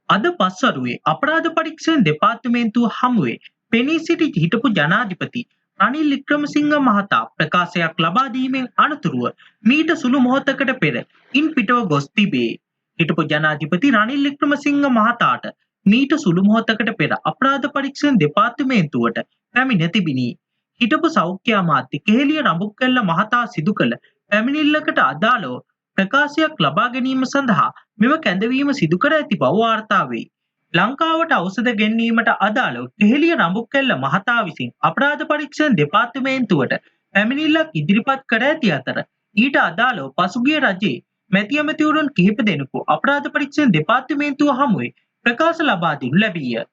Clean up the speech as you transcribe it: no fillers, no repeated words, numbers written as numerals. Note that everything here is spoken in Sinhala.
අද පස්වරුවේ අපරාධ පරීක්ෂණ දෙපාර්තමේන්තුව හමුවේ පෙනී සිටි හිටපු ජනාධිපති රනිල් වික්‍රමසිංහ මහතා ප්‍රකාශයක් ලබා දීමෙන් අනතුරුව මීට සුළු මොහොතකට පෙර ඉන් පිටව ගොස් තිබේ. හිටපු ජනාධිපති රනිල් වික්‍රමසිංහ මහතාට මීට සුළු මොහොතකට පෙර අපරාධ පරීක්ෂණ දෙපාර්තමේන්තුවට පැමිණ තිබිණි. හිටපු සෞඛ්‍ය අමාත්‍ය කෙහෙලිය රඹුක්වැල්ල මහතා සිදු කළ පැමිණිල්ලකට අදාළව ප්‍රකාශයක් ලබා ගැනීම සඳහා මෙම කැඳවීම සිදු කර ඇති බව වාර්තා වේ. ලංකාවට ඖෂධ ගෙන්වීමට අදාළව කෙහෙලිය රඹුක්වැල්ල මහතා විසින් අපරාධ පරීක්ෂණ දෙපාර්තමේන්තුවට පැමිණිල්ලක් ඉදිරිපත් කර ඇති අතර ඊට අදාළව පසුගිය රජයේ මැති ඇමතිවරුන් කිහිප දෙනෙකු අපරාධ පරීක්ෂණ දෙපාර්තමේන්තුව හමුවේ ප්‍රකාශ ලබා දෙනු ලැබීය.